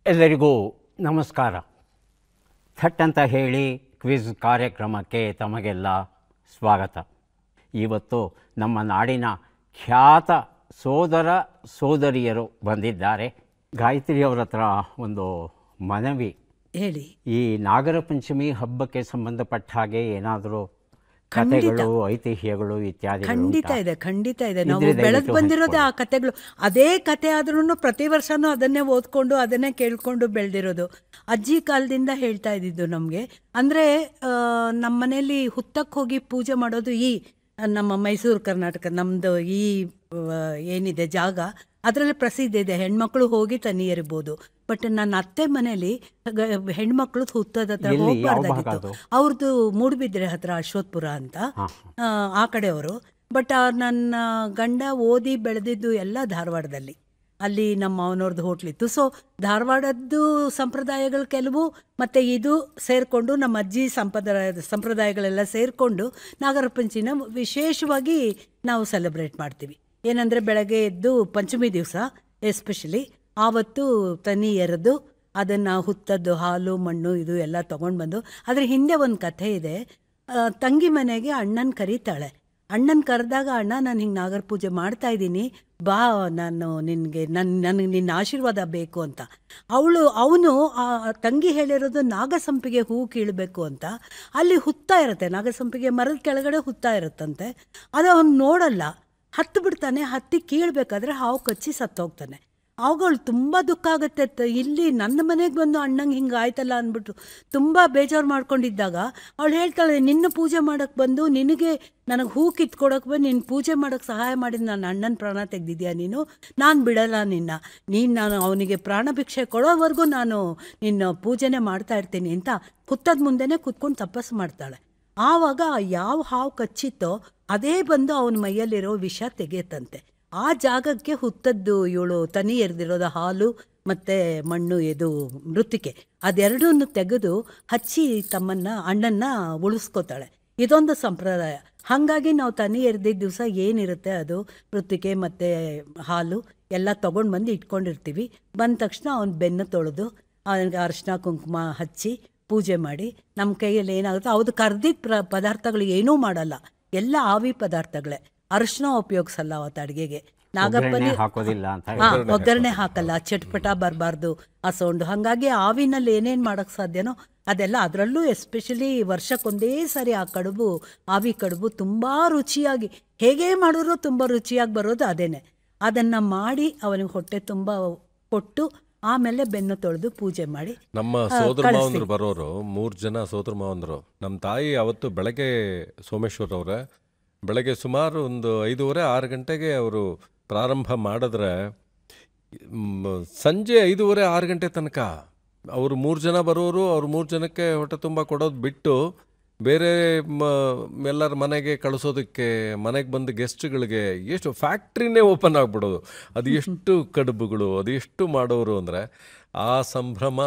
ಎಲ್ಲರಿಗೂ ನಮಸ್ಕಾರ. ಥಟ್ ಅಂತ ಹೇಳಿ ಕ್ವಿಜ್ ಕಾರ್ಯಕ್ರಮಕ್ಕೆ ತಮಗೆಲ್ಲ ಸ್ವಾಗತ. ಇವತ್ತು ನಮ್ಮ ನಾಡಿನ ಖ್ಯಾತ ಸೋದರ ಸೋದರಿಯರು ಬಂದಿದ್ದಾರೆ. ಗಾಯತ್ರಿಯವರ ಹತ್ರ ಒಂದು ಮನವಿ ಹೇಳಿ. ಈ ನಾಗರ ಪಂಚಮಿ ಹಬ್ಬಕ್ಕೆ ಸಂಬಂಧಪಟ್ಟ ಹಾಗೆ ಏನಾದರೂ ಕಥೆಗಳು, ಐತಿಹ್ಯಗಳು ಇತ್ಯಾದಿ? ಖಂಡಿತ ಇದೆ. ನಾವು ಬೆಳೆದು ಬಂದಿರೋದೇ ಆ ಕಥೆಗಳು. ಅದೇ ಕತೆ ಆದ್ರೂ ಪ್ರತಿ ವರ್ಷನೂ ಅದನ್ನೇ ಓದ್ಕೊಂಡು ಅದನ್ನೇ ಕೇಳ್ಕೊಂಡು ಬೆಳೆದಿರೋದು. ಅಜ್ಜಿ ಕಾಲದಿಂದ ಹೇಳ್ತಾ ಇದ್ದಿದ್ದು ನಮಗೆ. ಅಂದರೆ ನಮ್ಮ ಮನೇಲಿ ಹುತ್ತಕ್ಕೆ ಹೋಗಿ ಪೂಜೆ ಮಾಡೋದು ನಮ್ಮ ಮೈಸೂರು ಕರ್ನಾಟಕ ನಮ್ಮದು ಏನಿದೆ ಜಾಗ, ಅದರಲ್ಲಿ ಪ್ರಸಿದ್ಧ ಇದೆ. ಹೆಣ್ಮಕ್ಳು ಹೋಗಿ ತನಿ ಎರಿಬೋದು. ಬಟ್ ನನ್ನ ಅತ್ತೆ ಮನೇಲಿ ಹೆಣ್ಮಕ್ಳು ಹುತ್ತದ ಹತ್ರ ಹೋಗ್ಬಾರ್ದಾಗಿತ್ತು. ಅವ್ರದ್ದು ಮೂಡುಬಿದ್ರೆ ಹತ್ರ ಅಶ್ವತ್ಪುರ ಅಂತ, ಆ ಕಡೆಯವರು. ಬಟ್ ನನ್ನ ಗಂಡ ಓದಿ ಬೆಳೆದಿದ್ದು ಎಲ್ಲ ಧಾರವಾಡದಲ್ಲಿ. ಅಲ್ಲಿ ನಮ್ಮ ಅವನವ್ರದ್ದು ಹೋಟ್ಲಿತ್ತು. ಸೊ ಧಾರವಾಡದ್ದು ಸಂಪ್ರದಾಯಗಳು ಕೆಲವು ಮತ್ತು ಇದು ಸೇರಿಕೊಂಡು ನಮ್ಮ ಅಜ್ಜಿ ಸಂಪ್ರದಾಯಗಳೆಲ್ಲ ಸೇರಿಕೊಂಡು ನಾಗರ ಪಂಚಮಿನ ವಿಶೇಷವಾಗಿ ನಾವು ಸೆಲೆಬ್ರೇಟ್ ಮಾಡ್ತೀವಿ. ಏನಂದರೆ ಬೆಳಗ್ಗೆ ಎದ್ದು ಪಂಚಮಿ ದಿವಸ ಎಸ್ಪೆಷಲಿ ಆವತ್ತು ತನಿ ಎರೆದು ಅದನ್ನು ಹುತ್ತದ್ದು ಹಾಲು ಮಣ್ಣು ಇದು ಎಲ್ಲ ತೊಗೊಂಡು ಬಂದು, ಅದ್ರ ಹಿಂದೆ ಒಂದು ಕಥೆ ಇದೆ. ತಂಗಿ ಮನೆಗೆ ಅಣ್ಣನ ಕರೀತಾಳೆ. ಅಣ್ಣನ ಕರೆದಾಗ, ಅಣ್ಣ ನಾನು ಹಿಂಗೆ ನಾಗರ ಪೂಜೆ ಮಾಡ್ತಾಯಿದ್ದೀನಿ, ಬಾ, ನಾನು ನನಗೆ ನಿನ್ನ ಆಶೀರ್ವಾದ ಬೇಕು ಅಂತ. ಅವನು ತಂಗಿ ಹೇಳಿರೋದು ನಾಗಸಂಪಿಗೆ ಹೂ ಕೀಳಬೇಕು ಅಂತ. ಅಲ್ಲಿ ಹುತ್ತ ಇರುತ್ತೆ, ನಾಗಸಂಪಿಗೆ ಮರದ ಕೆಳಗಡೆ ಹುತ್ತ ಇರುತ್ತಂತೆ. ಅದು ಅವನು ನೋಡಲ್ಲ, ಹತ್ತು ಬಿಡ್ತಾನೆ. ಹತ್ತಿ ಕೀಳ್ಬೇಕಾದ್ರೆ ಹಾವು ಕಚ್ಚಿ ಸತ್ತೋಗ್ತಾನೆ. ಅವುಗಳು ತುಂಬ ದುಃಖ ಆಗುತ್ತೆ. ಇಲ್ಲಿ ನನ್ನ ಮನೆಗೆ ಬಂದು ಅಣ್ಣಂಗೆ ಹಿಂಗೆ ಆಯ್ತಲ್ಲ ಅಂದ್ಬಿಟ್ಟು ತುಂಬ ಬೇಜಾರು ಮಾಡ್ಕೊಂಡಿದ್ದಾಗ ಅವಳು ಹೇಳ್ತಾಳೆ, ನಿನ್ನ ಪೂಜೆ ಮಾಡೋಕ್ಕೆ ಬಂದು ನಿನಗೆ ನನಗೆ ಹೂ ಕಿತ್ಕೊಡೋಕೆ ಬಂದು ನಿನ್ನ ಪೂಜೆ ಮಾಡೋಕ್ಕೆ ಸಹಾಯ ಮಾಡಿದ ನನ್ನ ಅಣ್ಣನ ಪ್ರಾಣ ತೆಗೆದಿದ್ಯಾ ನಾನು ಬಿಡಲ್ಲ ನಾನು ಅವನಿಗೆ ಪ್ರಾಣ ಭಿಕ್ಷೆ ಕೊಡೋವರೆಗೂ ನಾನು ನಿನ್ನ ಪೂಜೆನೇ ಮಾಡ್ತಾ ಇರ್ತೀನಿ ಅಂತ ಹುತ್ತದ ಮುಂದೆನೇ ಕೂತ್ಕೊಂಡು ತಪಸ್ಸು ಮಾಡ್ತಾಳೆ. ಆವಾಗ ಯಾವ ಹಾವು ಕಚ್ಚಿತ್ತೋ ಅದೇ ಬಂದು ಅವನ ಮೈಯಲ್ಲಿರೋ ವಿಷ ತೆಗೆಯುತ್ತಂತೆ. ಆ ಜಾಗಕ್ಕೆ ಹುತ್ತದ್ದು ಇವಳು ತನಿ ಎರೆದಿರೋದು ಹಾಲು ಮತ್ತು ಮಣ್ಣು, ಇದು ಮೃತ್ತಿಕೆ, ಅದೆರಡನ್ನು ತೆಗೆದು ಹಚ್ಚಿ ಅಣ್ಣನ್ನ ಉಳಿಸ್ಕೋತಾಳೆ. ಇದೊಂದು ಸಂಪ್ರದಾಯ. ಹಾಗಾಗಿ ನಾವು ತನಿ ಎರೆದಿದ್ದ ದಿವಸ ಏನಿರುತ್ತೆ ಅದು ಮೃತ್ತಿಕೆ ಮತ್ತು ಹಾಲು ಎಲ್ಲ ತೊಗೊಂಡು ಬಂದು ಇಟ್ಕೊಂಡಿರ್ತೀವಿ. ಬಂದ ತಕ್ಷಣ ಅವನ ಬೆನ್ನು ತೊಳೆದು ಅವನಿಗೆ ಅರಿಶಿನ ಕುಂಕುಮ ಹಚ್ಚಿ ಪೂಜೆ ಮಾಡಿ, ನಮ್ಮ ಕೈಯಲ್ಲಿ ಏನಾಗುತ್ತೆ ಅವ್ದು ಕರ್ದಿದ್ದ ಪದಾರ್ಥಗಳು ಏನೂ ಮಾಡಲ್ಲ, ಎಲ್ಲ ಆವಿ ಪದಾರ್ಥಗಳೇ. ಅರಿಶಿನ ಉಪಯೋಗಿಸಲ್ಲ ಅವತ್ತು ಅಡುಗೆಗೆ. ನಾಗಪ್ಪನಿ ಒಗ್ಗರಣೆ ಹಾಕಲ್ಲ, ಚಟ್ಪಟ ಬರಬಾರ್ದು ಆ ಸೌಂಡು. ಹಾಗಾಗಿ ಆವಿನಲ್ಲಿ ಏನೇನು ಮಾಡೋಕ್ಕೆ ಸಾಧ್ಯನೋ ಅದೆಲ್ಲ. ಅದರಲ್ಲೂ ಎಸ್ಪೆಷಲಿ ವರ್ಷಕ್ಕೊಂದೇ ಸಾರಿ ಆ ಆವಿ ಕಡುಬು ತುಂಬ ರುಚಿಯಾಗಿ, ಹೇಗೆ ಮಾಡಿದ್ರು ತುಂಬ ರುಚಿಯಾಗಿ ಬರೋದು ಅದೇನೆ. ಅದನ್ನು ಮಾಡಿ ಅವನಿಗೆ ಹೊಟ್ಟೆ ತುಂಬ ಕೊಟ್ಟು ಆಮೇಲೆ ಬೆನ್ನು ತೊಳೆದು ಪೂಜೆ ಮಾಡಿ. ನಮ್ಮ ಸೋದರ ಮಾವಂದ್ರು ಬರೋರು 3 ಜನ ಸೋದರ ಮಾವಂದ್ರು. ನಮ್ಮ ತಾಯಿ ಅವತ್ತು ಬೆಳಗ್ಗೆ ಸೋಮೇಶ್ವರ್ ಅವರೇ ಬೆಳಗ್ಗೆ ಸುಮಾರು ಒಂದು 5:30-6 ಗಂಟೆಗೆ ಅವರು ಪ್ರಾರಂಭ ಮಾಡಿದ್ರೆ ಸಂಜೆ 5:30-6 ಗಂಟೆ ತನಕ ಅವರು 3 ಜನ ಬರೋರು. ಅವ್ರು 3 ಜನಕ್ಕೆ ಹೊಟ್ಟೆ ತುಂಬ ಕೊಡೋದು ಬಿಟ್ಟು ಬೇರೆ ಎಲ್ಲರ ಮನೆಗೆ ಕಳಿಸೋದಕ್ಕೆ, ಮನೆಗೆ ಬಂದು ಗೆಸ್ಟ್ಗಳಿಗೆ ಎಷ್ಟು ಫ್ಯಾಕ್ಟ್ರಿನೇ ಓಪನ್ ಆಗಿಬಿಡೋದು. ಅದು ಎಷ್ಟು ಕಡುಬುಗಳು, ಅದು ಎಷ್ಟು ಮಾಡೋರು ಅಂದರೆ ಆ ಸಂಭ್ರಮ,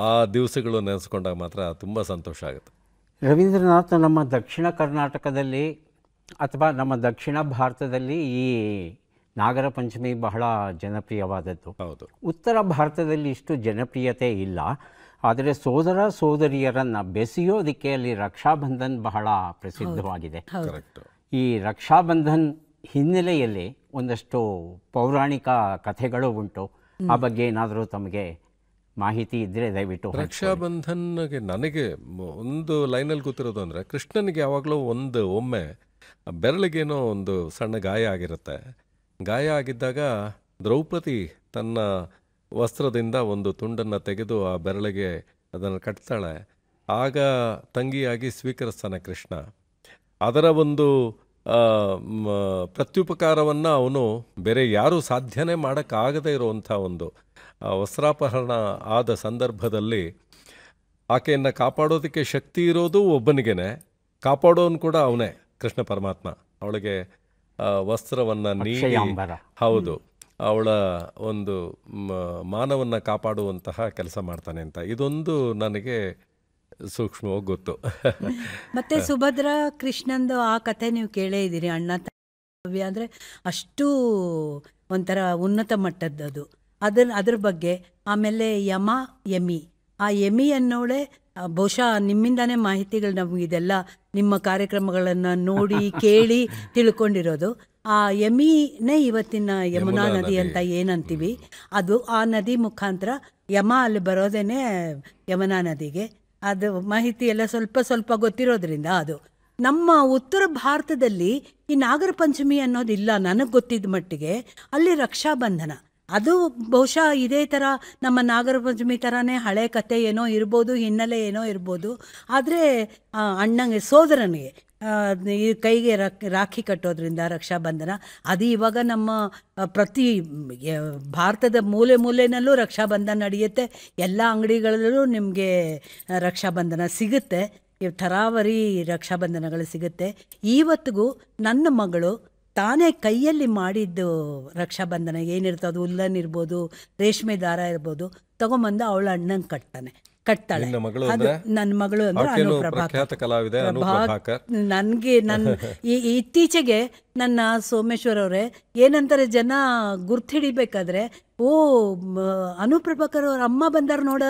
ಆ ದಿವಸಗಳು ನೆನೆಸ್ಕೊಂಡಾಗ ಮಾತ್ರ ತುಂಬ ಸಂತೋಷ ಆಗುತ್ತೆ. ರವೀಂದ್ರನಾಥ್, ನಮ್ಮ ದಕ್ಷಿಣ ಕರ್ನಾಟಕದಲ್ಲಿ ಅಥವಾ ನಮ್ಮ ದಕ್ಷಿಣ ಭಾರತದಲ್ಲಿ ಈ ನಾಗರ ಪಂಚಮಿ ಬಹಳ ಜನಪ್ರಿಯವಾದದ್ದು. ಹೌದು. ಉತ್ತರ ಭಾರತದಲ್ಲಿ ಇಷ್ಟು ಜನಪ್ರಿಯತೆ ಇಲ್ಲ. ಆದರೆ ಸೋದರ ಸೋದರಿಯರನ್ನು ಬೆಸೆಯೋದಕ್ಕೆ ಅಲ್ಲಿ ರಕ್ಷಾಬಂಧನ್ ಬಹಳ ಪ್ರಸಿದ್ಧವಾಗಿದೆ. ಈ ರಕ್ಷಾಬಂಧನ್ ಹಿನ್ನೆಲೆಯಲ್ಲಿ ಒಂದಷ್ಟು ಪೌರಾಣಿಕ ಕಥೆಗಳು ಉಂಟು. ಆ ಬಗ್ಗೆ ಏನಾದರೂ ತಮಗೆ ಮಾಹಿತಿ ಇದ್ದರೆ ದಯವಿಟ್ಟು. ರಕ್ಷಾಬಂಧನ್ಗೆ ನನಗೆ ಒಂದು ಲೈನಲ್ಲಿ ಗೊತ್ತಿರೋದು ಅಂದರೆ, ಕೃಷ್ಣನಿಗೆ ಯಾವಾಗಲೂ ಒಮ್ಮೆ ಬೆರಳಿಗೇನೋ ಒಂದು ಸಣ್ಣ ಗಾಯ ಆಗಿರುತ್ತೆ. ಗಾಯ ಆಗಿದ್ದಾಗ ದ್ರೌಪದಿ ತನ್ನ ವಸ್ತ್ರದಿಂದ ಒಂದು ತುಂಡನ್ನು ತೆಗೆದು ಆ ಬೆರಳಿಗೆ ಅದನ್ನು ಕಟ್ತಾಳೆ. ಆಗ ತಂಗಿಯಾಗಿ ಸ್ವೀಕರಿಸ್ತಾನೆ ಕೃಷ್ಣ. ಅದರ ಒಂದು ಪ್ರತ್ಯುಪಕಾರವನ್ನು ಅವನು ಬೇರೆ ಯಾರೂ ಸಾಧ್ಯನೇ ಮಾಡೋಕ್ಕಾಗದೇ ಇರುವಂಥ ಒಂದು ವಸ್ತ್ರಾಪಹರಣ ಆದ ಸಂದರ್ಭದಲ್ಲಿ ಆಕೆಯನ್ನು ಕಾಪಾಡೋದಕ್ಕೆ ಶಕ್ತಿ ಇರೋದು ಒಬ್ಬನಿಗೇನೆ, ಕಾಪಾಡೋನು ಕೂಡ ಅವನೇ, ಕೃಷ್ಣ ಪರಮಾತ್ಮ. ಅವಳಿಗೆ ವಸ್ತ್ರವನ್ನು ನೀಡಿ, ಹೌದು, ಅವಳ ಒಂದು ಮಾನವನ್ನು ಕಾಪಾಡುವಂತಹ ಕೆಲಸ ಮಾಡ್ತಾನೆ ಅಂತ ಇದೊಂದು ನನಗೆ ಸೂಕ್ಷ್ಮವಾಗಿ ಗೊತ್ತು. ಮತ್ತೆ ಸುಭದ್ರ ಕೃಷ್ಣಂದು ಆ ಕಥೆ ನೀವು ಕೇಳೇ ಇದ್ದೀರಿ. ಅಣ್ಣ ಅಂದರೆ ಅಷ್ಟು ಒಂಥರ ಉನ್ನತ ಮಟ್ಟದ್ದು. ಅದ್ರ ಬಗ್ಗೆ. ಆಮೇಲೆ ಯಮ ಯಮಿ, ಆ ಯಮಿ ಅನ್ನೋಳೆ ಬಹುಶಃ ನಿಮ್ಮಿಂದಾನೇ ಮಾಹಿತಿಗಳು ನಮ್ಗೆ ಇದೆಲ್ಲ ನಿಮ್ಮ ಕಾರ್ಯಕ್ರಮಗಳನ್ನು ನೋಡಿ ಕೇಳಿ ತಿಳ್ಕೊಂಡಿರೋದು. ಆ ಯಮಿನೇ ಇವತ್ತಿನ ಯಮುನಾ ನದಿ ಅಂತ ಏನಂತೀವಿ, ಅದು ಆ ನದಿ ಮುಖಾಂತರ ಯಮ ಅಲ್ಲಿ ಬರೋದೇನೆ ಯಮುನಾ ನದಿಗೆ. ಅದು ಮಾಹಿತಿ ಎಲ್ಲ ಸ್ವಲ್ಪ ಸ್ವಲ್ಪ ಗೊತ್ತಿರೋದ್ರಿಂದ ಅದು ನಮ್ಮ ಉತ್ತರ ಭಾರತದಲ್ಲಿ ಈ ನಾಗರ ಪಂಚಮಿ ಅನ್ನೋದಿಲ್ಲ ನನಗೆ ಗೊತ್ತಿದ್ದ ಮಟ್ಟಿಗೆ. ಅಲ್ಲಿ ರಕ್ಷಾಬಂಧನ ಅದು ಬಹುಶಃ ಇದೇ ಥರ ನಮ್ಮ ನಾಗರ ಪಂಚಮಿ ಥರನೇ ಹಳೆ ಕತೆ ಏನೋ ಇರ್ಬೋದು, ಹಿನ್ನೆಲೆ ಏನೋ ಇರ್ಬೋದು. ಆದರೆ ಅಣ್ಣಂಗೆ ಸೋದರನಿಗೆ ಈ ಕೈಗೆ ರಾಖಿ ಕಟ್ಟೋದ್ರಿಂದ ರಕ್ಷಾಬಂಧನ ಅದು ಇವಾಗ ನಮ್ಮ ಪ್ರತಿ ಭಾರತದ ಮೂಲೆ ಮೂಲೆಯಲ್ಲೂ ರಕ್ಷಾಬಂಧನ ನಡೆಯುತ್ತೆ. ಎಲ್ಲ ಅಂಗಡಿಗಳಲ್ಲೂ ನಿಮಗೆ ರಕ್ಷಾಬಂಧನ ಸಿಗುತ್ತೆ, ಥರಾವರಿ ರಕ್ಷಾಬಂಧನಗಳು ಸಿಗುತ್ತೆ. ಇವತ್ತಿಗೂ ನನ್ನ ಮಗಳು ತಾನೇ ಕೈಯಲ್ಲಿ ಮಾಡಿದ್ದು ರಕ್ಷಾಬಂಧನ ಏನಿರ್ತದೆ, ಅದು ಉಲ್ಲನ್ ಇರ್ಬೋದು, ರೇಷ್ಮೆ ದಾರ ಇರ್ಬೋದು, ತಗೊಂಬಂದು ಅವಳ ಅಣ್ಣಂಗೆ ಕಟ್ತಾಳೆ. ನನ್ನ ಮಗಳು ಅಂದ್ರೆ ಅನುಪ್ರಭಾಕರ್. ನನಗೆ ಇತ್ತೀಚೆಗೆ ನನ್ನ ಸೋಮೇಶ್ವರ್ ಅವರೇ ಏನಂತಾರೆ ಜನ ಗುರ್ತಿಡಿಬೇಕಾದ್ರೆ, ಓ ಅನುಪ್ರಭಾಕರ್ ಅವ್ರ ಅಮ್ಮ ಬಂದಾರ ನೋಡ,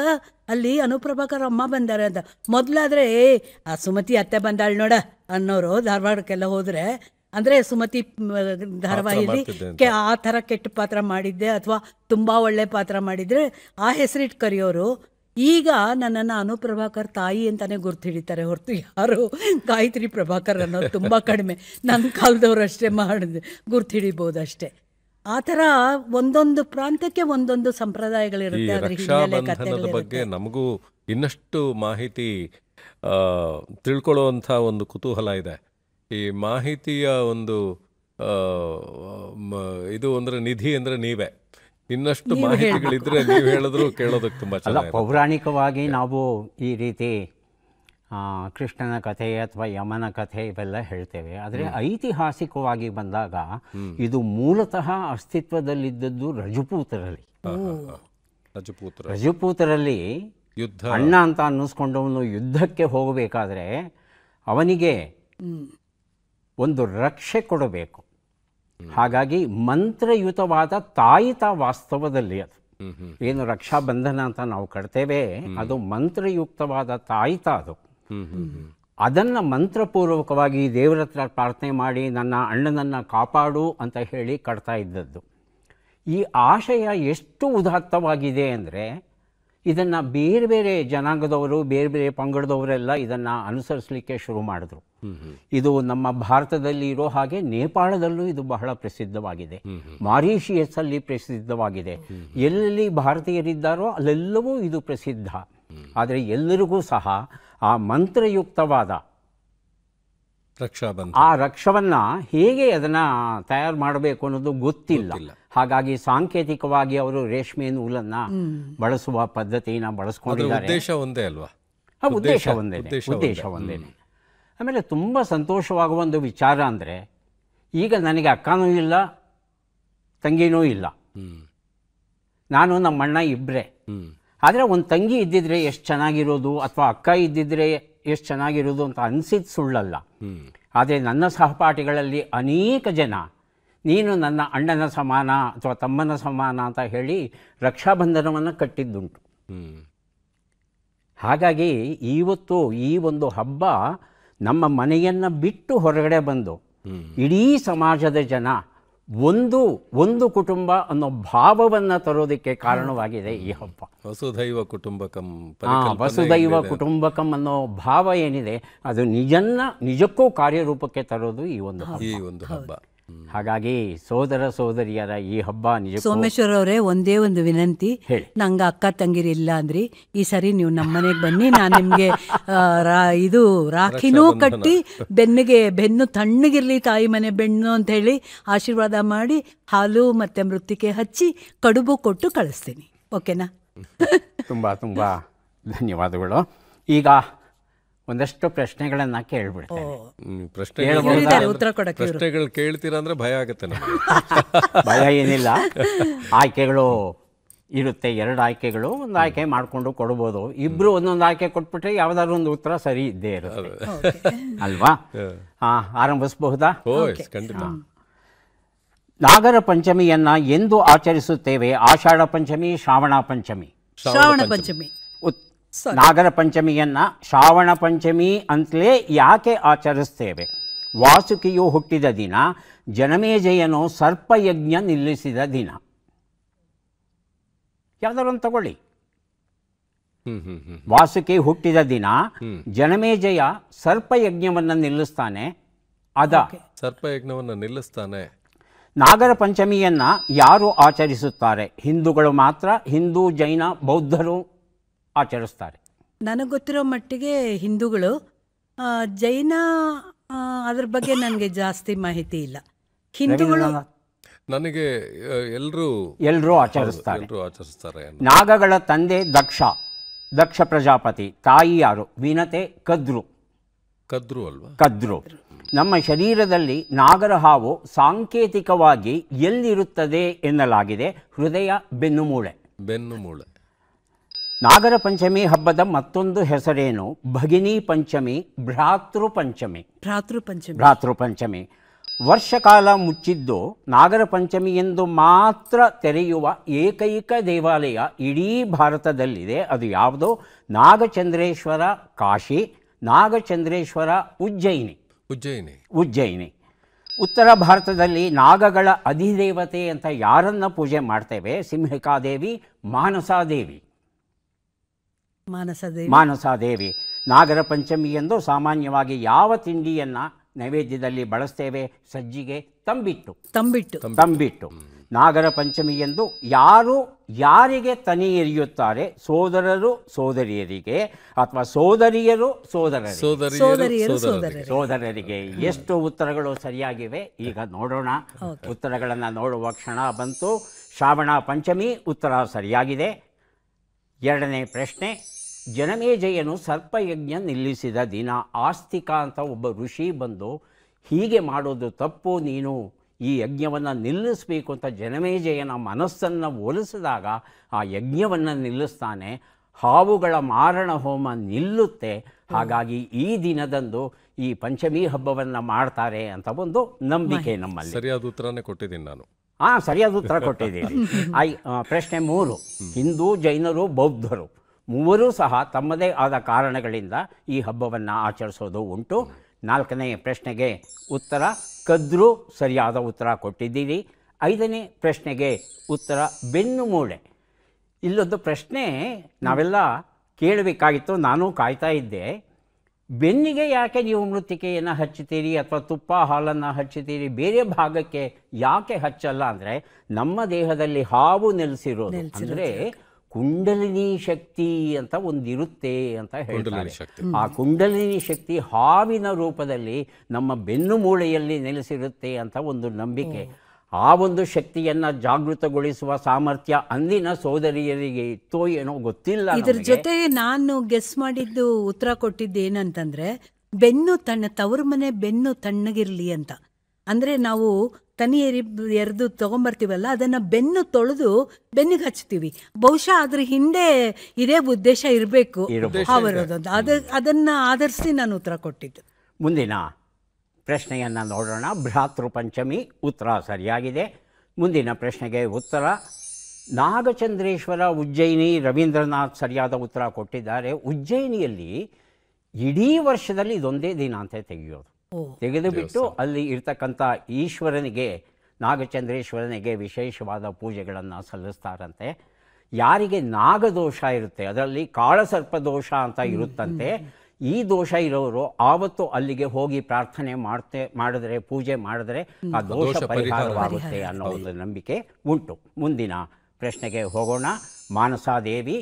ಅಲ್ಲಿ ಅನುಪ್ರಭಾಕರ್ ಅಮ್ಮ ಬಂದಾರೆ ಅಂತ. ಮೊದಲಾದ್ರೆ ಆ ಸುಮತಿ ಅತ್ತೆ ಬಂದಾಳ ನೋಡ ಅನ್ನೋರು ಧಾರವಾಡಕ್ಕೆಲ್ಲ ಹೋದ್ರೆ, ಅಂದರೆ ಸುಮತಿ ಧಾರಾವಾಹಿಲಿ ಆ ಥರ ಕೆಟ್ಟ ಪಾತ್ರ ಮಾಡಿದ್ದೆ ಅಥವಾ ತುಂಬ ಒಳ್ಳೆ ಪಾತ್ರ ಮಾಡಿದರೆ ಆ ಹೆಸರಿಟ್ಟು ಕರೆಯೋರು. ಈಗ ನನ್ನನ್ನು ಅನುಪ್ರಭಾಕರ್ ತಾಯಿ ಅಂತಲೇ ಗುರ್ತಿಡಿತಾರೆ ಹೊರತು ಯಾರು ಗಾಯತ್ರಿ ಪ್ರಭಾಕರ್ ಅನ್ನೋದು ತುಂಬ ಕಡಿಮೆ. ನನ್ನ ಕಾಲದವ್ರು ಅಷ್ಟೇ ಮಾಡಿದೆ ಗುರ್ತಿಡಿಬೋದು ಅಷ್ಟೇ. ಆ ಥರ ಒಂದೊಂದು ಪ್ರಾಂತ್ಯಕ್ಕೆ ಒಂದೊಂದು ಸಂಪ್ರದಾಯಗಳಿರುತ್ತೆ. ರಕ್ಷಾಬಂಧನದ ಬಗ್ಗೆ ನಮಗೂ ಇನ್ನಷ್ಟು ಮಾಹಿತಿ ತಿಳ್ಕೊಳ್ಳುವಂಥ ಒಂದು ಕುತೂಹಲ ಇದೆ. ಈ ಮಾಹಿತಿಯ ಒಂದು ಇದು ಅಂದರೆ ನಿಧಿ ಅಂದರೆ ನೀವೇ. ಇನ್ನಷ್ಟು ಮಾಹಿತಿಗಳಿದ್ರೆ ನೀವು ಹೇಳಿದ್ರು ಕೇಳೋದಕ್ಕೆ ತುಂಬ ಚೆನ್ನಾಗಿ. ಪೌರಾಣಿಕವಾಗಿ ನಾವು ಈ ರೀತಿ ಕೃಷ್ಣನ ಕಥೆ ಅಥವಾ ಯಮನ ಕಥೆ ಇವೆಲ್ಲ ಹೇಳ್ತೇವೆ. ಆದರೆ ಐತಿಹಾಸಿಕವಾಗಿ ಬಂದಾಗ ಇದು ಮೂಲತಃ ಅಸ್ತಿತ್ವದಲ್ಲಿದ್ದದ್ದು ರಜಪೂತರಲ್ಲಿ. ರಜಪೂತರಲ್ಲಿ ಯುದ್ಧ ಅಣ್ಣ ಅಂತ ಅನ್ನಿಸ್ಕೊಂಡವನು ಯುದ್ಧಕ್ಕೆ ಹೋಗಬೇಕಾದ್ರೆ ಅವನಿಗೆ ಒಂದು ರಕ್ಷೆ ಕೊಡಬೇಕು. ಹಾಗಾಗಿ ಮಂತ್ರಯುತವಾದ ತಾಯಿತ ವಾಸ್ತವದಲ್ಲಿ ಅದು ಏನು ರಕ್ಷಾಬಂಧನ ಅಂತ ನಾವು ಕಟ್ತೇವೆ, ಅದು ಮಂತ್ರಯುಕ್ತವಾದ ತಾಯಿತ. ಅದು ಅದನ್ನು ಮಂತ್ರಪೂರ್ವಕವಾಗಿ ದೇವರ ಹತ್ರ ಪ್ರಾರ್ಥನೆ ಮಾಡಿ ನನ್ನ ಅಣ್ಣನನ್ನು ಕಾಪಾಡು ಅಂತ ಹೇಳಿ ಕಟ್ತಾ ಇದ್ದದ್ದು. ಈ ಆಶಯ ಎಷ್ಟು ಉದಾತ್ತವಾಗಿದೆ ಅಂದರೆ ಇದನ್ನು ಬೇರೆ ಬೇರೆ ಜನಾಂಗದವರು, ಬೇರೆ ಬೇರೆ ಪಂಗಡದವರೆಲ್ಲ ಇದನ್ನು ಅನುಸರಿಸಲಿಕ್ಕೆ ಶುರು ಮಾಡಿದ್ರು. ಇದು ನಮ್ಮ ಭಾರತದಲ್ಲಿ ಇರೋ ಹಾಗೆ ನೇಪಾಳದಲ್ಲೂ ಇದು ಬಹಳ ಪ್ರಸಿದ್ಧವಾಗಿದೆ, ಮಾರಿಷಿಯಸ್ಸಲ್ಲಿ ಪ್ರಸಿದ್ಧವಾಗಿದೆ. ಎಲ್ಲೆಲ್ಲಿ ಭಾರತೀಯರಿದ್ದಾರೋ ಅಲ್ಲೆಲ್ಲವೂ ಇದು ಪ್ರಸಿದ್ಧ. ಆದರೆ ಎಲ್ಲರಿಗೂ ಸಹ ಆ ಮಂತ್ರಯುಕ್ತವಾದ ಆ ರಕ್ಷವನ್ನು ಹೇಗೆ ಅದನ್ನು ತಯಾರು ಮಾಡಬೇಕು ಅನ್ನೋದು ಗೊತ್ತಿಲ್ಲ. ಹಾಗಾಗಿ ಸಾಂಕೇತಿಕವಾಗಿ ಅವರು ರೇಷ್ಮೆ ನೂಲನ್ನು ಬಳಸುವ ಪದ್ಧತಿನ ಬಳಸ್ಕೊಂಡಿದ್ದಾರೆ. ಉದ್ದೇಶ ಒಂದೇ ಅಲ್ವಾ? ಉದ್ದೇಶ ಒಂದೇನೆ. ಆಮೇಲೆ ತುಂಬ ಸಂತೋಷವಾಗುವ ಒಂದು ವಿಚಾರ ಅಂದರೆ, ಈಗ ನನಗೆ ಅಕ್ಕನೂ ಇಲ್ಲ ತಂಗಿನೂ ಇಲ್ಲ, ನಾನು ನಮ್ಮಣ್ಣ ಇಬ್ಬರೇ. ಆದರೆ ಒಂದು ತಂಗಿ ಇದ್ದಿದ್ರೆ ಎಷ್ಟು ಚೆನ್ನಾಗಿರೋದು ಅಥವಾ ಅಕ್ಕ ಇದ್ದಿದ್ರೆ ಎಷ್ಟು ಚೆನ್ನಾಗಿರೋದು ಅಂತ ಅನಿಸಿದ್ದು ಸುಳ್ಳಲ್ಲ. ಆದರೆ ನನ್ನ ಸಹಪಾಠಿಗಳಲ್ಲಿ ಅನೇಕ ಜನ ನೀನು ನನ್ನ ಅಣ್ಣನ ಸಮಾನ ಅಥವಾ ತಮ್ಮನ ಸಮಾನ ಅಂತ ಹೇಳಿ ರಕ್ಷಾಬಂಧನವನ್ನು ಕಟ್ಟಿದ್ದುಂಟು. ಹಾಗಾಗಿ ಇವತ್ತು ಈ ಒಂದು ಹಬ್ಬ ನಮ್ಮ ಮನೆಯನ್ನು ಬಿಟ್ಟು ಹೊರಗಡೆ ಬಂದು ಇಡೀ ಸಮಾಜದ ಜನ ಒಂದು ಕುಟುಂಬ ಅನ್ನೋ ಭಾವವನ್ನು ತರೋದಕ್ಕೆ ಕಾರಣವಾಗಿದೆ ಈ ಹಬ್ಬ. ವಸುದೈವ ಕುಟುಂಬಕಂ ವಸುದೈವ ಕುಟುಂಬಕಂ ಅನ್ನೋ ಭಾವ ಏನಿದೆ ಅದು ನಿಜಕ್ಕೂ ಕಾರ್ಯರೂಪಕ್ಕೆ ತರೋದು ಈ ಒಂದು ಹಬ್ಬ. ಹಾಗಾಗಿ ಸೋದರ ಸೋದರಿಯರ ಈ ಹಬ್ಬ ನಿಜ. ಸೋಮೇಶ್ವರ ಅವರೇ, ಒಂದೇ ಒಂದು ವಿನಂತಿ, ನಂಗೆ ಅಕ್ಕ ತಂಗಿರಿಲ್ಲ ಅಂದ್ರಿ, ಈ ಸರಿ ನೀವು ನಮ್ಮನೆಗೆ ಬನ್ನಿ, ನಾನು ನಿಮಗೆ ಇದು ರಾಖಿನೂ ಕಟ್ಟಿ ಬೆನ್ನು ತಣ್ಣಗಿರ್ಲಿ ತಾಯಿ ಮನೆ ಬೆನ್ನು ಅಂತ ಹೇಳಿ ಆಶೀರ್ವಾದ ಮಾಡಿ ಹಾಲು ಮತ್ತೆ ಮೃತ್ತಿಕೆ ಹಚ್ಚಿ ಕಡುಬು ಕೊಟ್ಟು ಕಳಿಸ್ತೀನಿ. ಓಕೆನಾ? ತುಂಬ ತುಂಬ ಧನ್ಯವಾದಗಳು. ಈಗ ಒಂದಷ್ಟು ಪ್ರಶ್ನೆಗಳನ್ನು ಕೇಳ್ಬಿಡ್ತೇನೆ. ಪ್ರಶ್ನೆಗಳು ಕೇಳ್ತೀರಾ ಅಂದ್ರೆ ಭಯ ಆಗುತ್ತೆ ನಮಗೆ. ಭಯ ಏನಿಲ್ಲ, ಆಯ್ಕೆಗಳು ಇರುತ್ತೆ, 2 ಆಯ್ಕೆಗಳು, ಒಂದು ಆಯ್ಕೆ ಮಾಡಿಕೊಂಡು ಕೊಡ್ಬೋದು. ಇಬ್ಬರು ಒಂದೊಂದು ಆಯ್ಕೆ ಕೊಟ್ಬಿಟ್ರೆ ಯಾವುದಾದ್ರು ಒಂದು ಉತ್ತರ ಸರಿ ಇದ್ದೇ ಇರುತ್ತೆ ಅಲ್ವಾ? ಆರಂಭಿಸಬಹುದಾ? ಖಂಡಿತ. ನಾಗರ ಪಂಚಮಿಯನ್ನು ಎಂದು ಆಚರಿಸುತ್ತೇವೆ? ಆಷಾಢ ಪಂಚಮಿ, ಶ್ರಾವಣ ಪಂಚಮಿ? ಶ್ರಾವಣ ಪಂಚಮಿ. ನಾಗರ ಪಂಚಮಿಯನ್ನು ಶ್ರಾವಣ ಪಂಚಮಿ ಅಂತಲೇ ಯಾಕೆ ಆಚರಿಸ್ತೇವೆ? ವಾಸುಕಿಯು ಹುಟ್ಟಿದ ದಿನ, ಜನಮೇಜಯನು ಸರ್ಪಯಜ್ಞ ನಿಲ್ಲಿಸಿದ ದಿನ. ಯಾವ್ದಾರು ಒಂದು ತಗೊಳ್ಳಿ. ವಾಸುಕಿ ಹುಟ್ಟಿದ ದಿನ, ಜನಮೇಜಯ ಸರ್ಪಯಜ್ಞವನ್ನು ನಿಲ್ಲಿಸ್ತಾನೆ. ಸರ್ಪಯಜ್ಞವನ್ನು ನಿಲ್ಲಿಸ್ತಾನೆ. ನಾಗರ ಪಂಚಮಿಯನ್ನು ಯಾರು ಆಚರಿಸುತ್ತಾರೆ? ಹಿಂದೂಗಳು ಮಾತ್ರ. ಹಿಂದೂ, ಜೈನ, ಬೌದ್ಧರು ಆಚರಿಸ್ತಾರೆ. ನನಗೆ ಗೊತ್ತಿರೋ ಮಟ್ಟಿಗೆ ಹಿಂದೂಗಳು. ಜೈನ ಅದ್ರ ಬಗ್ಗೆ ನನಗೆ ಜಾಸ್ತಿ ಮಾಹಿತಿ ಇಲ್ಲ. ಹಿಂದೂಗಳು ನನಗೆ ಎಲ್ಲರೂ ಆಚರಿಸ್ತಾರೆ. ನಾಗಗಳ ತಂದೆ ದಕ್ಷ ಪ್ರಜಾಪತಿ. ತಾಯಿ ಯಾರು? ವಿನತೆ, ಕದ್ರು ಅಲ್ವಾ? ಕದ್ರು. ನಮ್ಮ ಶರೀರದಲ್ಲಿ ನಾಗರ ಹಾವು ಸಾಂಕೇತಿಕವಾಗಿ ಎಲ್ಲಿರುತ್ತದೆ ಎನ್ನಲಾಗಿದೆ? ಹೃದಯ, ಬೆನ್ನುಮೂಳೆ. ನಾಗರ ಪಂಚಮಿ ಹಬ್ಬದ ಮತ್ತೊಂದು ಹೆಸರೇನು? ಭಗಿನಿ ಪಂಚಮಿ, ಭ್ರಾತೃ ಪಂಚಮಿ. ವರ್ಷಕಾಲ ಮುಚ್ಚಿದ್ದು ನಾಗರ ಪಂಚಮಿ ಎಂದು ಮಾತ್ರ ತೆರೆಯುವ ಏಕೈಕ ದೇವಾಲಯ ಇಡೀ ಭಾರತದಲ್ಲಿದೆ. ಅದು ಯಾವುದೋ? ನಾಗಚಂದ್ರೇಶ್ವರ ಕಾಶಿ, ನಾಗಚಂದ್ರೇಶ್ವರ ಉಜ್ಜಯಿನಿ. ಉತ್ತರ ಭಾರತದಲ್ಲಿ ನಾಗಗಳ ಅಧಿದೇವತೆ ಅಂತ ಯಾರನ್ನ ಪೂಜೆ ಮಾಡ್ತೇವೆ? ಸಿಂಹಿಕಾದೇವಿ, ಮಾನಸಾದೇವಿ. ನಾಗರ ಪಂಚಮಿ ಎಂದು ಸಾಮಾನ್ಯವಾಗಿ ಯಾವ ತಿಂಡಿಯನ್ನು ನೈವೇದ್ಯದಲ್ಲಿ ಬಳಸ್ತೇವೆ? ಸಜ್ಜಿಗೆ, ತಂಬಿಟ್ಟು. ನಾಗರ ಪಂಚಮಿ ಎಂದು ಯಾರಿಗೆ ತನಿ ಎರೆಯುತ್ತಾರೆ? ಸೋದರರು ಸೋದರಿಯರಿಗೆ ಅಥವಾ ಸೋದರಿಯರು ಸೋದರರಿಗೆ. ಎಷ್ಟು ಉತ್ತರಗಳು ಸರಿಯಾಗಿವೆ ಈಗ ನೋಡೋಣ. ಉತ್ತರಗಳನ್ನು ನೋಡುವ ಕ್ಷಣ ಬಂತು. ಶ್ರಾವಣ ಪಂಚಮಿ ಉತ್ತರ ಸರಿಯಾಗಿದೆ. ಎರಡನೇ ಪ್ರಶ್ನೆ, ಜನಮೇಜಯನು ಸರ್ಪಯಜ್ಞ ನಿಲ್ಲಿಸಿದ ದಿನ. ಆಸ್ತಿಕ ಅಂತ ಒಬ್ಬ ಋಷಿ ಬಂದು ಹೀಗೆ ಮಾಡೋದು ತಪ್ಪು, ನೀನು ಈ ಯಜ್ಞವನ್ನು ನಿಲ್ಲಿಸಬೇಕು ಅಂತ ಜನಮೇಜಯನ ಮನಸ್ಸನ್ನು ಒಲಿಸಿದಾಗ ಆ ಯಜ್ಞವನ್ನು ನಿಲ್ಲಿಸ್ತಾನೆ. ಹಾವುಗಳ ಮಾರಣ ಹೋಮ ನಿಲ್ಲುತ್ತೆ. ಹಾಗಾಗಿ ಈ ದಿನದಂದು ಈ ಪಂಚಮಿ ಹಬ್ಬವನ್ನು ಮಾಡ್ತಾರೆ ಅಂತ ಒಂದು ನಂಬಿಕೆ ನಮ್ಮಲ್ಲಿ. ಸರಿಯಾದ ಉತ್ತರನೇ ಕೊಟ್ಟಿದ್ದೀನಿ ನಾನು. ಸರಿಯಾದ ಉತ್ತರ ಕೊಟ್ಟಿದ್ದೀನಿ. ಪ್ರಶ್ನೆ 3, ಹಿಂದೂ, ಜೈನರು, ಬೌದ್ಧರು ಮೂವರೂ ಸಹ ತಮ್ಮದೇ ಆದ ಕಾರಣಗಳಿಂದ ಈ ಹಬ್ಬವನ್ನು ಆಚರಿಸೋದು ಉಂಟು. 4ನೇ ಪ್ರಶ್ನೆಗೆ ಉತ್ತರ ಕದ್ರು, ಸರಿಯಾದ ಉತ್ತರ ಕೊಟ್ಟಿದ್ದೀರಿ. 5ನೇ ಪ್ರಶ್ನೆಗೆ ಉತ್ತರ ಬೆನ್ನುಮೂಳೆ. ಇಲ್ಲೊಂದು ಪ್ರಶ್ನೆ ನಾವೆಲ್ಲ ಕೇಳಬೇಕಾಗಿತ್ತು, ನಾನು ಕಾಯ್ತಾ ಇದ್ದೆ. ಬೆನ್ನಿಗೆ ಯಾಕೆ ನೀವು ಮೃತ್ತಿಕೆಯನ್ನು ಹಚ್ಚುತ್ತೀರಿ ಅಥವಾ ತುಪ್ಪ ಹಾಲನ್ನು ಹಚ್ಚುತ್ತೀರಿ, ಬೇರೆ ಭಾಗಕ್ಕೆ ಯಾಕೆ ಹಚ್ಚಲ್ಲ ಅಂದರೆ ನಮ್ಮ ದೇಹದಲ್ಲಿ ಹಾವು ನೆಲೆಸಿರೋದು. ಅಂದರೆ ಕುಂಡಲಿನಿ ಶಕ್ತಿ ಅಂತ ಒಂದಿರುತ್ತೆ ಅಂತ ಹೇಳ್ತಾರೆ. ಆ ಕುಂಡಲಿನಿ ಶಕ್ತಿ ಹಾವಿನ ರೂಪದಲ್ಲಿ ನಮ್ಮ ಬೆನ್ನು ಮೂಳೆಯಲ್ಲಿ ನೆಲೆಸಿರುತ್ತೆ ಅಂತ ಒಂದು ನಂಬಿಕೆ. ಆ ಒಂದು ಶಕ್ತಿಯನ್ನು ಜಾಗೃತಗೊಳಿಸುವ ಸಾಮರ್ಥ್ಯ ಅಂದಿನ ಸೋದರಿಯರಿಗೆ ಇತ್ತೋ ಏನೋ ಗೊತ್ತಿಲ್ಲ. ಇದ್ರ ಜೊತೆ ನಾನು ಗೆಸ್ ಮಾಡಿದ್ದು ಉತ್ತರ ಕೊಟ್ಟಿದ್ದೇನಂತಂದ್ರೆ, ಬೆನ್ನು ತವರು ಮನೆ ಬೆನ್ನು ತಣ್ಣಗಿರ್ಲಿ ಅಂತ. ಅಂದ್ರೆ ನಾವು ತನಿ ಎರೆದು ತಗೊಂಬರ್ತೀವಲ್ಲ, ಅದನ್ನ ಬೆನ್ನು ತೊಳೆದು ಬೆನ್ನಿಗೆ ಹಚ್ತೀವಿ. ಬಹುಶಃ ಅದ್ರ ಹಿಂದೆ ಇದೇ ಉದ್ದೇಶ ಇರಬೇಕು ಅವರದೊಂದು. ಅದನ್ನ ಆಧರಿಸಿ ನಾನು ಉತ್ತರ ಕೊಟ್ಟಿದ್ದು. ಮುಂದಿನ ಪ್ರಶ್ನೆಯನ್ನು ನೋಡೋಣ. ಭ್ರಾತೃ ಪಂಚಮಿ ಉತ್ತರ ಸರಿಯಾಗಿದೆ. ಮುಂದಿನ ಪ್ರಶ್ನೆಗೆ ಉತ್ತರ ನಾಗಚಂದ್ರೇಶ್ವರ ಉಜ್ಜಯಿನಿ. ರವೀಂದ್ರನಾಥ್ ಸರಿಯಾದ ಉತ್ತರ ಕೊಟ್ಟಿದ್ದಾರೆ. ಉಜ್ಜಯಿನಿಯಲ್ಲಿ ಇಡೀ ವರ್ಷದಲ್ಲಿ ಇದೊಂದೇ ದಿನ ಅಂತ ತೆಗೆದುಬಿಟ್ಟು ಅಲ್ಲಿ ಇರ್ತಕ್ಕಂಥ ಈಶ್ವರನಿಗೆ, ನಾಗಚಂದ್ರೇಶ್ವರನಿಗೆ ವಿಶೇಷವಾದ ಪೂಜೆಗಳನ್ನು ಸಲ್ಲಿಸ್ತಾರಂತೆ. ಯಾರಿಗೆ ನಾಗದೋಷ ಇರುತ್ತೆ, ಅದರಲ್ಲಿ ಕಾಳಸರ್ಪದೋಷ ಅಂತ ಇರುತ್ತಂತೆ, ಈ ದೋಷ ಇರೋರು ಆವತ್ತು ಅಲ್ಲಿಗೆ ಹೋಗಿ ಪ್ರಾರ್ಥನೆ ಮಾಡಿದ್ರೆ, ಪೂಜೆ ಮಾಡಿದ್ರೆ ಆ ದೋಷ ಪರಿಹಾರವಾಗುತ್ತೆ ಅನ್ನೋ ಒಂದು ನಂಬಿಕೆ ಉಂಟು. ಮುಂದಿನ ಪ್ರಶ್ನೆಗೆ ಹೋಗೋಣ. ಮಾನಸಾದೇವಿ.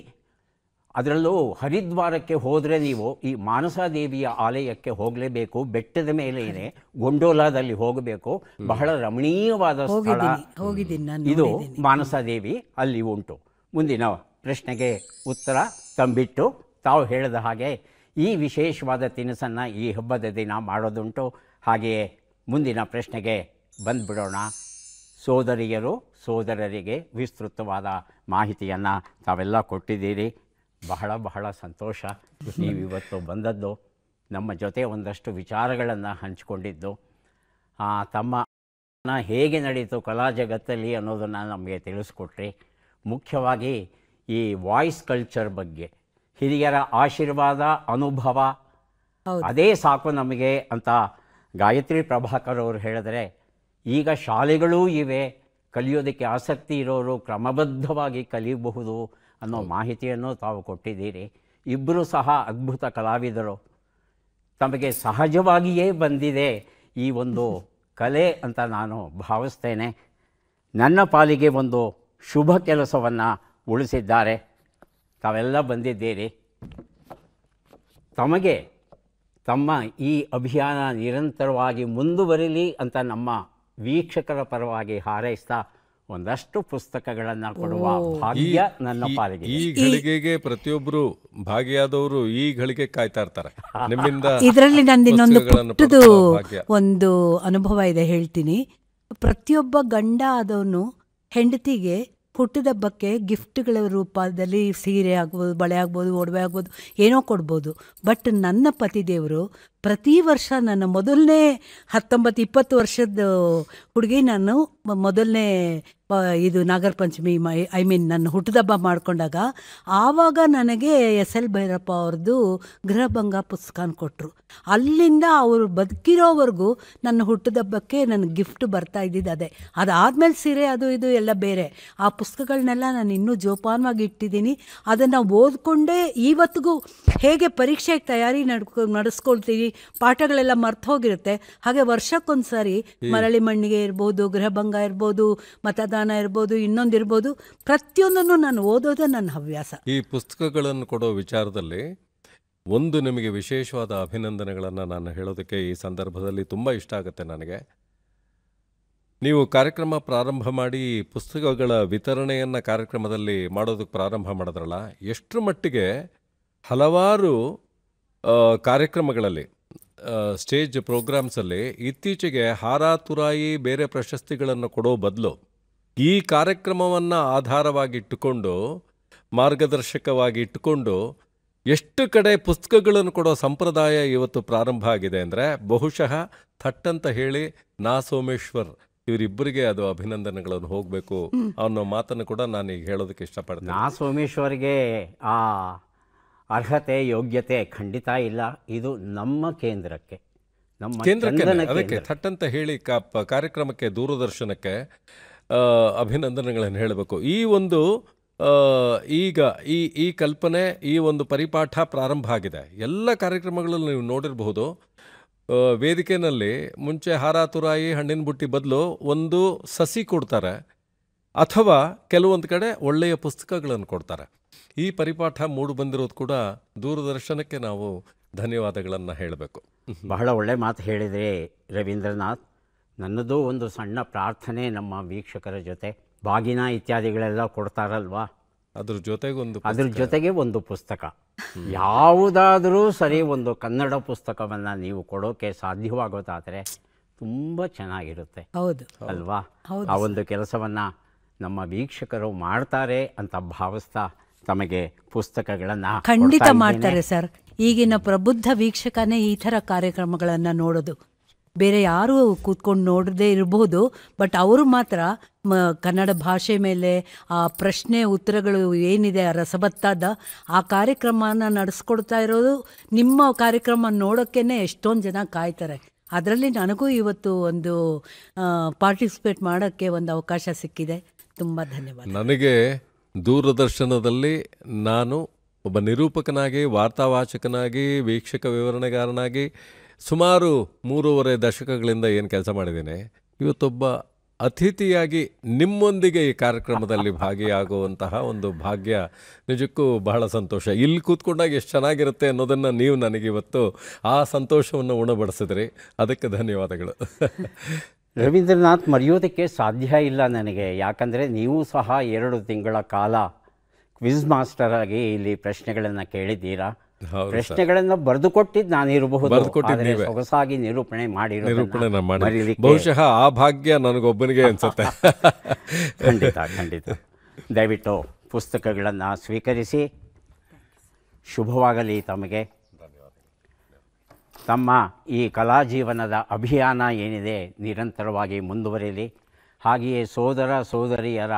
ಅದರಲ್ಲೂ ಹರಿದ್ವಾರಕ್ಕೆ ಹೋದರೆ ನೀವು ಈ ಮಾನಸಾದೇವಿಯ ಆಲಯಕ್ಕೆ ಹೋಗಲೇಬೇಕು. ಬೆಟ್ಟದ ಮೇಲೆ ಇದೆ, ಗೊಂಡೋಲಾದಲ್ಲಿ ಹೋಗಬೇಕು. ಬಹಳ ರಮಣೀಯವಾದ ಸ್ಥಳ ಇದು. ಮಾನಸಾದೇವಿ ಅಲ್ಲಿ ಉಂಟು. ಮುಂದಿನ ಪ್ರಶ್ನೆಗೆ ಉತ್ತರ ತಂಬಿಟ್ಟು. ತಾವು ಹೇಳಿದ ಹಾಗೆ ಈ ವಿಶೇಷವಾದ ತಿನಿಸನ್ನು ಈ ಹಬ್ಬದ ದಿನ ಮಾಡೋದುಂಟು. ಹಾಗೆಯೇ ಮುಂದಿನ ಪ್ರಶ್ನೆಗೆ ಬಂದುಬಿಡೋಣ. ಸೋದರಿಯರು ಸೋದರರಿಗೆ ವಿಸ್ತೃತವಾದ ಮಾಹಿತಿಯನ್ನು ತಾವೆಲ್ಲ ಕೊಟ್ಟಿದ್ದೀರಿ. ಬಹಳ ಬಹಳ ಸಂತೋಷ ನೀವಿವತ್ತು ಬಂದದ್ದು, ನಮ್ಮ ಜೊತೆ ಒಂದಷ್ಟು ವಿಚಾರಗಳನ್ನು ಹಂಚಿಕೊಂಡಿದ್ದು. ತಮ್ಮ ಹೇಗೆ ನಡೀತು ಕಲಾ ಜಗತ್ತಲ್ಲಿ ಅನ್ನೋದನ್ನು ನಮಗೆ ತಿಳಿಸ್ಕೊಟ್ರಿ. ಮುಖ್ಯವಾಗಿ ಈ ವಾಯ್ಸ್ ಕಲ್ಚರ್ ಬಗ್ಗೆ ಹಿರಿಯರ ಆಶೀರ್ವಾದ, ಅನುಭವ ಅದೇ ಸಾಕು ನಮಗೆ ಅಂತ ಗಾಯತ್ರಿ ಪ್ರಭಾಕರ್ ಅವರು ಹೇಳಿದ್ರೆ, ಈಗ ಶಾಲೆಗಳೂ ಇವೆ, ಕಲಿಯೋದಕ್ಕೆ ಆಸಕ್ತಿ ಇರೋರು ಕ್ರಮಬದ್ಧವಾಗಿ ಕಲಿಯಬಹುದು ಅನ್ನೋ ಮಾಹಿತಿಯನ್ನು ತಾವು ಕೊಟ್ಟಿದ್ದೀರಿ. ಇಬ್ಬರೂ ಸಹ ಅದ್ಭುತ ಕಲಾವಿದರು. ತಮಗೆ ಸಹಜವಾಗಿಯೇ ಬಂದಿದೆ ಈ ಒಂದು ಕಲೆ ಅಂತ ನಾನು ಭಾವಿಸ್ತೇನೆ. ನನ್ನ ಪಾಲಿಗೆ ಒಂದು ಶುಭ ಕೆಲಸವನ್ನು ಉಳಿಸಿದ್ದಾರೆ. ತಾವೆಲ್ಲ ಬಂದಿದ್ದೀರಿ. ತಮಗೆ ತಮ್ಮ ಈ ಅಭಿಯಾನ ನಿರಂತರವಾಗಿ ಮುಂದುವರಿಲಿ ಅಂತ ನಮ್ಮ ವೀಕ್ಷಕರ ಪರವಾಗಿ ಹಾರೈಸ್ತಾ ಒಂದಷ್ಟು ಪುಸ್ತಕಗಳನ್ನು ಕೊಡುವ ಭಾಗ್ಯ ನನ್ನ ಪಾಲಿಗೆ. ಈ ಘಳಿಗೆಗೆ ಪ್ರತಿಯೊಬ್ಬರು ಭಾಗಿಯಾದವರು ಈ ಘಳಿಗೆ ಕಾಯ್ತಾ ಇರ್ತಾರೆ. ನಿಮ್ಮಿಂದ ಇದರಲ್ಲಿ ನಂದು ಇನ್ನೊಂದು ಪುಟ್ಟದು ಒಂದು ಅನುಭವ ಇದೆ, ಹೇಳ್ತೀನಿ. ಪ್ರತಿಯೊಬ್ಬ ಗಂಡ ಆದವನು ಹೆಂಡತಿಗೆ ಹುಟ್ಟಿದಬ್ಬಕ್ಕೆ ಗಿಫ್ಟ್ಗಳ ರೂಪದಲ್ಲಿ ಸೀರೆ ಆಗ್ಬೋದು, ಬಳೆ ಆಗ್ಬೋದು, ಒಡವೆ ಆಗ್ಬೋದು, ಏನೋ ಕೊಡ್ಬೋದು. ಬಟ್ ನನ್ನ ಪತಿದೇವರು ಪ್ರತಿ ವರ್ಷ ನನ್ನ ಮೊದಲನೇ 19-20 ವರ್ಷದ ಹುಡುಗಿ, ನಾನು ಮೊದಲನೇ ಇದು ನಾಗರ ಪಂಚಮಿ ನನ್ನ ಹುಟ್ಟಿದಬ್ಬ ಮಾಡಿಕೊಂಡಾಗ ಆವಾಗ ನನಗೆ SL ಭೈರಪ್ಪ ಅವ್ರದ್ದು ಗೃಹಭಂಗ ಪುಸ್ತಕನ ಕೊಟ್ಟರು. ಅಲ್ಲಿಂದ ಅವರು ಬದುಕಿರೋವರೆಗೂ ನನ್ನ ಹುಟ್ಟಿದಬ್ಬಕ್ಕೆ ನನಗೆ ಗಿಫ್ಟ್ ಬರ್ತಾ ಇದ್ದಿದ್ದು ಅದೇ. ಅದಾದಮೇಲೆ ಸೀರೆ ಅದು ಇದು ಎಲ್ಲ ಬೇರೆ. ಆ ಪುಸ್ತಕಗಳನ್ನೆಲ್ಲ ನಾನು ಇನ್ನೂ ಜೋಪಾನವಾಗಿ ಇಟ್ಟಿದ್ದೀನಿ. ಅದನ್ನು ಓದ್ಕೊಂಡೇ ಇವತ್ತಿಗೂ ಹೇಗೆ ಪರೀಕ್ಷೆಗೆ ತಯಾರಿ ನಡೆಸ್ಕೊಳ್ತೀವಿ, ಪಾಠಗಳೆಲ್ಲ ಮರ್ತು ಹೋಗಿರುತ್ತೆ, ಹಾಗೆ ವರ್ಷಕ್ಕೊಂದು ಸಾರಿ ಮರಳಿ ಮಣ್ಣಿಗೆ ಇರ್ಬೋದು, ಗೃಹಭಂಗ ಇರ್ಬೋದು, ಮತದಾನ ಇರ್ಬೋದು, ಇನ್ನೊಂದಿರ್ಬೋದು, ಪ್ರತಿಯೊಂದನ್ನು ನಾನು ಓದೋದೇ ನನ್ನ ಹವ್ಯಾಸ. ಈ ಪುಸ್ತಕಗಳನ್ನು ಕೊಡೋ ವಿಚಾರದಲ್ಲಿ ಒಂದು ನಿಮಗೆ ವಿಶೇಷವಾದ ಅಭಿನಂದನೆಗಳನ್ನು ನಾನು ಹೇಳೋದಕ್ಕೆ ಈ ಸಂದರ್ಭದಲ್ಲಿ ತುಂಬ ಇಷ್ಟ ಆಗುತ್ತೆ ನನಗೆ. ನೀವು ಕಾರ್ಯಕ್ರಮ ಪ್ರಾರಂಭ ಮಾಡಿ ಪುಸ್ತಕಗಳ ವಿತರಣೆಯನ್ನು ಕಾರ್ಯಕ್ರಮದಲ್ಲಿ ಮಾಡೋದಕ್ಕೆ ಪ್ರಾರಂಭ ಮಾಡಿದ್ರಲ್ಲ, ಎಷ್ಟರ ಮಟ್ಟಿಗೆ ಹಲವಾರು ಕಾರ್ಯಕ್ರಮಗಳಲ್ಲಿ, ಸ್ಟೇಜ್ ಪ್ರೋಗ್ರಾಮ್ಸಲ್ಲಿ ಇತ್ತೀಚೆಗೆ ಹಾರ ತುರಾಯಿ ಬೇರೆ ಪ್ರಶಸ್ತಿಗಳನ್ನು ಕೊಡೋ ಬದಲು ಈ ಕಾರ್ಯಕ್ರಮವನ್ನು ಆಧಾರವಾಗಿಟ್ಟುಕೊಂಡು, ಮಾರ್ಗದರ್ಶಕವಾಗಿ ಇಟ್ಟುಕೊಂಡು ಎಷ್ಟು ಕಡೆ ಪುಸ್ತಕಗಳನ್ನು ಕೊಡೋ ಸಂಪ್ರದಾಯ ಇವತ್ತು ಪ್ರಾರಂಭ ಆಗಿದೆ ಅಂದರೆ, ಬಹುಶಃ ಥಟ್ಟಂತ ಹೇಳಿ ನಾ ಸೋಮೇಶ್ವರ್ ಇವರಿಬ್ಬರಿಗೆ ಅದು ಅಭಿನಂದನೆಗಳನ್ನು ಹೋಗಬೇಕು ಅನ್ನೋ ಮಾತನ್ನು ಕೂಡ ನಾನು ಈಗ ಹೇಳೋದಕ್ಕೆ ಇಷ್ಟಪಡ್ತೀನಿ. ನಾ ಸೋಮೇಶ್ವರ್ಗೆ ಆ ಅರ್ಹತೆ ಯೋಗ್ಯತೆ ಖಂಡಿತ ಇಲ್ಲ. ಇದು ನಮ್ಮ ಕೇಂದ್ರಕ್ಕೆ, ನಮ್ಮ ಅದಕ್ಕೆ ಥಟ್ಟಂತ ಹೇಳಿ ಕಾರ್ಯಕ್ರಮಕ್ಕೆ, ದೂರದರ್ಶನಕ್ಕೆ ಅಭಿನಂದನೆಗಳನ್ನು ಹೇಳಬೇಕು. ಈ ಒಂದು ಈಗ ಈ ಕಲ್ಪನೆ, ಈ ಒಂದು ಪರಿಪಾಠ ಪ್ರಾರಂಭ ಆಗಿದೆ. ಎಲ್ಲ ಕಾರ್ಯಕ್ರಮಗಳಲ್ಲೂ ನೀವು ನೋಡಿರಬಹುದು, ವೇದಿಕೆಯಲ್ಲಿ ಮುಂಚೆ ಹಾರ ತುರಾಯಿ ಹಣ್ಣಿನ ಬುಟ್ಟಿ ಬದಲು ಒಂದು ಸಸಿ ಕೊಡ್ತಾರೆ, ಅಥವಾ ಕೆಲವೊಂದು ಕಡೆ ಒಳ್ಳೆಯ ಪುಸ್ತಕಗಳನ್ನು ಕೊಡ್ತಾರೆ. ಈ ಪರಿಪಾಠ ಮೂಡು ಬಂದಿರೋದು ಕೂಡ ದೂರದರ್ಶನಕ್ಕೆ ನಾವು ಧನ್ಯವಾದಗಳನ್ನು ಹೇಳಬೇಕು. ಬಹಳ ಒಳ್ಳೆ ಮಾತು ಹೇಳಿದರೆ ರವೀಂದ್ರನಾಥ್. ನನ್ನದು ಒಂದು ಸಣ್ಣ ಪ್ರಾರ್ಥನೆ, ನಮ್ಮ ವೀಕ್ಷಕರ ಜೊತೆ ಬಾಗಿನ ಇತ್ಯಾದಿಗಳೆಲ್ಲ ಕೊಡ್ತಾರಲ್ವಾ, ಅದ್ರ ಜೊತೆಗೆ ಒಂದು ಪುಸ್ತಕ, ಯಾವುದಾದರೂ ಸರಿ ಒಂದು ಕನ್ನಡ ಪುಸ್ತಕವನ್ನು ನೀವು ಕೊಡೋಕೆ ಸಾಧ್ಯವಾಗೋದಾದರೆ ತುಂಬ ಚೆನ್ನಾಗಿರುತ್ತೆ. ಹೌದು ಅಲ್ವಾ? ಆ ಒಂದು ಕೆಲಸವನ್ನು ನಮ್ಮ ವೀಕ್ಷಕರು ಮಾಡ್ತಾರೆ ಅಂತ ಭಾವಿಸ್ತಾ ತಮಗೆ ಪುಸ್ತಕಗಳನ್ನು ಖಂಡಿತ ಮಾಡ್ತಾರೆ ಸರ್. ಈಗಿನ ಪ್ರಬುದ್ಧ ವೀಕ್ಷಕನೇ ಈ ಥರ ಕಾರ್ಯಕ್ರಮಗಳನ್ನು ನೋಡೋದು. ಬೇರೆ ಯಾರೂ ಕೂತ್ಕೊಂಡು ನೋಡದೇ ಇರಬಹುದು, ಬಟ್ ಅವರು ಮಾತ್ರ ಕನ್ನಡ ಭಾಷೆ ಮೇಲೆ ಆ ಪ್ರಶ್ನೆ ಉತ್ತರಗಳು ಏನಿದೆ ರಸಬತ್ತಾದ ಆ ಕಾರ್ಯಕ್ರಮನ ನಡೆಸ್ಕೊಡ್ತಾ ಇರೋದು. ನಿಮ್ಮ ಕಾರ್ಯಕ್ರಮ ನೋಡೋಕ್ಕೇ ಎಷ್ಟೊಂದು ಜನ ಕಾಯ್ತಾರೆ. ಅದರಲ್ಲಿ ನನಗೂ ಇವತ್ತು ಒಂದು ಪಾರ್ಟಿಸಿಪೇಟ್ ಮಾಡೋಕ್ಕೆ ಒಂದು ಅವಕಾಶ ಸಿಕ್ಕಿದೆ. ತುಂಬ ಧನ್ಯವಾದ. ನನಗೆ ದೂರದರ್ಶನದಲ್ಲಿ ನಾನು ಒಬ್ಬ ನಿರೂಪಕನಾಗಿ, ವಾರ್ತಾವಾಚಕನಾಗಿ, ವೀಕ್ಷಕ ವಿವರಣೆಗಾರನಾಗಿ ಸುಮಾರು 3.5 ದಶಕಗಳಿಂದ ಏನು ಕೆಲಸ ಮಾಡಿದ್ದೇನೆ, ಇವತ್ತೊಬ್ಬ ಅತಿಥಿಯಾಗಿ ನಿಮ್ಮೊಂದಿಗೆ ಈ ಕಾರ್ಯಕ್ರಮದಲ್ಲಿ ಭಾಗಿಯಾಗುವಂತಹ ಒಂದು ಭಾಗ್ಯ ನಿಜಕ್ಕೂ ಬಹಳ ಸಂತೋಷ. ಇಲ್ಲಿ ಕೂತ್ಕೊಂಡಾಗ ಎಷ್ಟು ಚೆನ್ನಾಗಿರುತ್ತೆ ಅನ್ನೋದನ್ನು ನೀವು ನನಗಿವತ್ತು ಆ ಸಂತೋಷವನ್ನು ಉಣಬಡಿಸಿದ್ರಿ. ಅದಕ್ಕೆ ಧನ್ಯವಾದಗಳು. ರವೀಂದ್ರನಾಥ್, ಮರೆಯೋದಕ್ಕೆ ಸಾಧ್ಯ ಇಲ್ಲ ನನಗೆ. ಯಾಕಂದರೆ ನೀವು ಸಹ 2 ತಿಂಗಳ ಕಾಲ ಕ್ವಿಜ್ ಮಾಸ್ಟರ್ ಆಗಿ ಇಲ್ಲಿ ಪ್ರಶ್ನೆಗಳನ್ನು ಕೇಳಿದ್ದೀರಾ. ಪ್ರಶ್ನೆಗಳನ್ನು ಬರೆದುಕೊಟ್ಟಿದ್ದು ನಾನಿರಬಹುದು, ಸೊಗಸಾಗಿ ನಿರೂಪಣೆ ಮಾಡಿ ಬಹುಶಃ ಆ ಭಾಗ್ಯ ನನಗೊಬ್ಬನಿಗೆ ಅನ್ಸುತ್ತೆ. ಖಂಡಿತ. ದಯವಿಟ್ಟು ಪುಸ್ತಕಗಳನ್ನು ಸ್ವೀಕರಿಸಿ. ಶುಭವಾಗಲಿ ತಮಗೆ. ತಮ್ಮ ಈ ಕಲಾ ಜೀವನದ ಅಭಿಯಾನ ಏನಿದೆ ನಿರಂತರವಾಗಿ ಮುಂದುವರಿಯಲಿ. ಹಾಗೆಯೇ ಸೋದರ ಸೋದರಿಯರ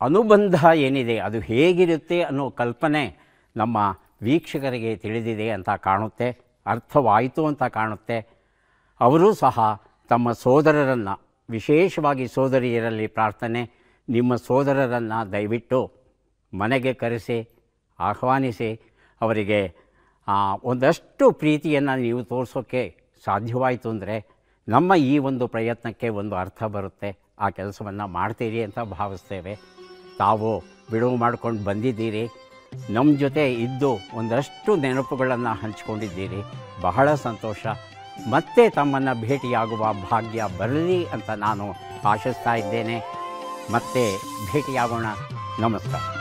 ಅನುಬಂಧ ಏನಿದೆ ಅದು ಹೇಗಿರುತ್ತೆ ಅನ್ನೋ ಕಲ್ಪನೆ ನಮ್ಮ ವೀಕ್ಷಕರಿಗೆ ತಿಳಿದಿದೆ ಅಂತ ಕಾಣುತ್ತೆ, ಅರ್ಥವಾಯಿತು ಅಂತ ಕಾಣುತ್ತೆ. ಅವರೂ ಸಹ ತಮ್ಮ ಸೋದರರನ್ನು, ವಿಶೇಷವಾಗಿ ಸೋದರಿಯರಲ್ಲಿ ಪ್ರಾರ್ಥನೆ, ನಿಮ್ಮ ಸೋದರರನ್ನು ದಯವಿಟ್ಟು ಮನೆಗೆ ಕರೆಸಿ ಆಹ್ವಾನಿಸಿ ಅವರಿಗೆ ಒಂದಷ್ಟು ಪ್ರೀತಿಯನ್ನು ನೀವು ತೋರಿಸೋಕ್ಕೆ ಸಾಧ್ಯವಾಯಿತು ಅಂದರೆ ನಮ್ಮ ಈ ಒಂದು ಪ್ರಯತ್ನಕ್ಕೆ ಒಂದು ಅರ್ಥ ಬರುತ್ತೆ. ಆ ಕೆಲಸವನ್ನು ಮಾಡ್ತೀರಿ ಅಂತ ಭಾವಿಸ್ತೇವೆ. ತಾವು ಬಿಡುವು ಮಾಡ್ಕೊಂಡು ಬಂದಿದ್ದೀರಿ, ನಮ್ಮ ಜೊತೆ ಇದ್ದು ಒಂದಷ್ಟು ನೆನಪುಗಳನ್ನು ಹಂಚಿಕೊಂಡಿದ್ದೀರಿ, ಬಹಳ ಸಂತೋಷ. ಮತ್ತೆ ತಮ್ಮನ್ನು ಭೇಟಿಯಾಗುವ ಭಾಗ್ಯ ಬರಲಿ ಅಂತ ನಾನು ಆಶಿಸ್ತಾ ಇದ್ದೇನೆ. ಮತ್ತೆ ಭೇಟಿಯಾಗೋಣ. ನಮಸ್ಕಾರ.